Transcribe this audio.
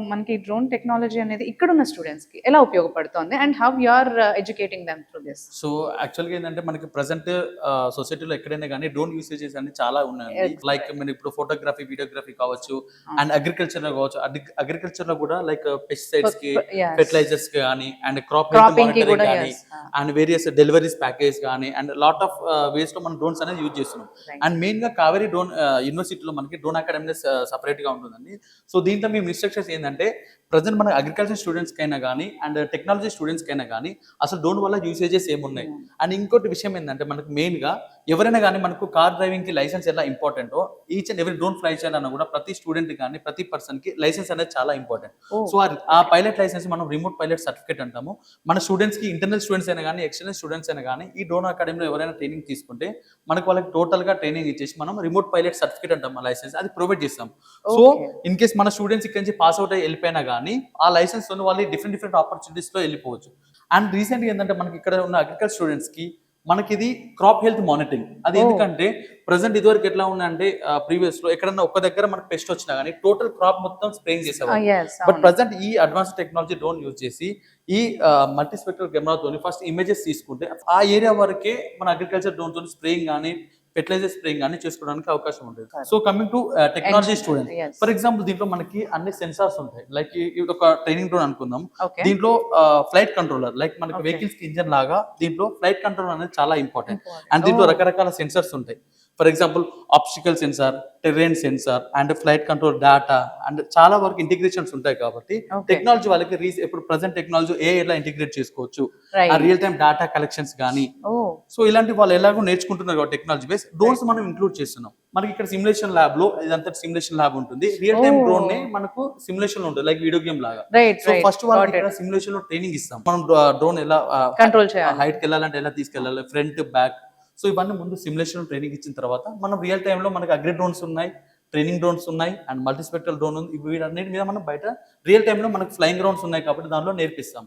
మనకి drone technology అనేది ఇక్కడున్న స్టూడెంట్స్‌కి ఎలా ఉపయోగపడుతోంది? And how you are educating them through this? So యాక్చువల్‌గా ఏందంటే మనకి ప్రెజెంట్ సొసైటీలో ఎక్కడైనా గానీ డ్రోన్ యూసేజెస్ అన్ని చాలా ఉన్నాయండి. Yes, like correct. మనం ఇప్పుడు ఫోటోగ్రఫీ, వీడియోగ్రఫీ కావచ్చు అవును. అండ్ అగ్రికల్చర్‌లో కావచ్చు. అగ్రికల్చర్‌లో కూడా లైక్ పెస్టిసైడ్స్‌కి, Yes. ఫెర్టిలైజర్స్‌కి గానీ అండ్ క్రాప్ హెల్త్ క్రాపింగ్‌కి మానిటరింగ్ కూడా గానీ yes. And various deliveries package గానీ అండ్ లాట్ ఆఫ్ వేస్‌లో మనం డ్రోన్స్ అనేది యూజ్ చేస్తున్నాం. రైట్. అండ్ మెయిన్‌గా కావేరీ డ్రోన్ యూనివర్సిటీలో మనకి డ్రోన్ అకాడమీ సెపరేట్‌గా ఉంటుందండి. సో దీంట్లో మేము ఇన్‌స్ట్రక్షన్స్ ఏందంటే ప్రెజెంట్ మన అగ్రికల్చర్ స్టూడెంట్స్‌కైనా గానీ అండ్ టెక్నాలజీ స్టూడెంట్స్‌కైనా గానీ అసలు డ్రోన్ వల్ల యూసేజెస్ ఏమున్నాయి? అండ్ ఇంకోటి విషయం ఏంటంటే మనకు మెయిన్‌గా ఎవరైనా గానీ మనకు కార్ డ్రైవింగ్‌కి లైసెన్స్ ఎలా ఇంపార్టెంటో each and every drone fly చేయాలన్నా కూడా ప్రతి స్టూడెంట్ గానీ, ప్రతి పర్సన్‌కి లైసెన్స్ అనేది చాలా ఇంపార్టెంట్. ఓహ్! సో ఆ పైలట్ లైసెన్స్ మనం రిమోట్ పైలట్ సర్టిఫికేట్ అంటాము. మన స్టూడెంట్స్‌కి ఇంటర్నల్ స్టూడెంట్స్ అయినా గానీ, ఎక్స్టర్నల్ స్టూడెంట్స్ అయినా గానీ ఈ డ్రోన్ అకాడమీలో ఎవరైనా ట్రైనింగ్ తీసుకుంటే మనకు వాళ్ళకి టోటల్‌గా ట్రైనింగ్ ఇచ్చేసి మనం రిమోట్ పైలట్ సర్టిఫికేట్ అంటాం ఆ లైసెన్స్ అది ప్రొవైడ్ చేస్తాం. So okay. ఇన్ కేస్ మన స్టూడెంట్స్ ఇక్కడి నుంచి పాస్ అవుట్ అయ్యి వెళ్ళిపోయినా గానీ ఆ లైసెన్స్‌తోని వాళ్ళు డిఫరెంట్ ఆపర్చునిటీస్‌లో వెళ్ళిపోవచ్చు. అండ్ రీసెంట్‌గా ఏందంటే మనకి ఇక్కడ ఉన్న అగ్రికల్చర్ స్టూడెంట్స్‌కి మనకిది క్రాప్ హెల్త్ మానిటరింగ్. అది ఓహ్! ఎందుకంటే ప్రెజెంట్ ఇదివరకు ఎట్లా ఉందంటే ప్రీవియస్‌లో ఎక్కడన్నా ఒక్క దగ్గర మనకు పెస్ట్ వచ్చినా గానీ టోటల్ క్రాప్ మొత్తం స్ప్రేయింగ్ చేసేవాళ్ళు. యెస్. బట్ అవును. ప్రెజెంట్ ఈ అడ్వాన్స్డ్ టెక్నాలజీ డ్రోన్ యూజ్ చేసి ఈ మల్టీస్పెక్ట్రల్ కెమెరాతోని ఫస్ట్ ఇమేజెస్ తీసుకుంటే ఆ ఏరియా వరకే మన అగ్రికల్చర్ డ్రోన్‌తోని స్ప్రేయింగ్ గానీ, ఫెర్టిలైజర్ స్ప్రేయింగ్ గానీ చేసుకోవడానికి అవకాశం ఉంటుంది. Correct. So coming to technology Enz students. Yes. For example దీంట్లో మనకి అన్ని సెన్సార్స్ ఉంటాయి. లైక్ ఇది ఒక ట్రైనింగ్ డ్రోన్ అనుకుందాం. ఓకే. దీంట్లో ఫ్లైట్ కంట్రోలర్ లైక్ మనకి ఓకే. వెహికల్స్‌కి ఇంజిన్ లాగా దీంట్లో ఫ్లైట్ కంట్రోల్ అనేది చాలా ఇంపార్టెంట్. ఇంపార్టెంట్. అండ్ దీంట్లో ఓహ్! రకరకాల సెన్సార్స్ ఉంటాయి. For example obstacle sensor, terrain sensor and flight control data and చాలా వరకు ఇంటిగ్రేషన్స్ ఉంటాయి కాబట్టి ఓకే. టెక్నాలజీ వాళ్ళకి ఇప్పుడు ప్రెజెంట్ టెక్నాలజీ ఎలా ఇంటిగ్రేట్ చేసుకోవచ్చు. ఆ right. Real time data collections గానీ ఓహ్! సో ఇలాంటి వాళ్ళు ఎలాగో నేర్చుకుంటున్నారు కాబట్టి టెక్నాలజీ బేస్ డ్రోన్స్ మనం ఇంక్లూడ్ చేస్తున్నాం. మనకి ఇక్కడ సిమ్యులేషన్ ల్యాబ్‌లో ఇదంతా సిమ్యులేషన్ ల్యాబ్ ఉంటుంది. రియల్ టైమ్ ఓహ్! డ్రోన్‌నే మనకు సిమ్యులేషన్ ఉంటుంది. లైక్ వీడియో గేమ్ లాగా. రైట్. So right. ఫస్ట్ వాళ్ళకి గాట్ ఇక్కడ ఇట్. సిమ్యులేషన్‌లో ట్రైనింగ్ ఇస్తాం. మనం డ్రోన్ ఎలా కంట్రోల్ చేయాలి. హైట్‌కి వెళ్ళాలంటే ఎలా తీసుకెళ్ళాలి, ఫ్రంట్, బ్యాక్. సో ఇవన్నీ ముందు సిమ్యులేషన్ ట్రైనింగ్ ఇచ్చిన తర్వాత మనం రియల్ టైమ్‌లో మనకు అగ్రి డ్రోన్స్ ఉన్నాయి, ట్రైనింగ్ డ్రోన్స్ ఉన్నాయి అండ్ మల్టీస్పెక్ట్రల్ డ్రోన్ ఉంది. వీటన్నిటి మీద మనం బయట రియల్ టైమ్‌లో మనకు ఫ్లయింగ్ డ్రోన్స్ ఉన్నాయి కాబట్టి దానిలో నేర్పిస్తాం.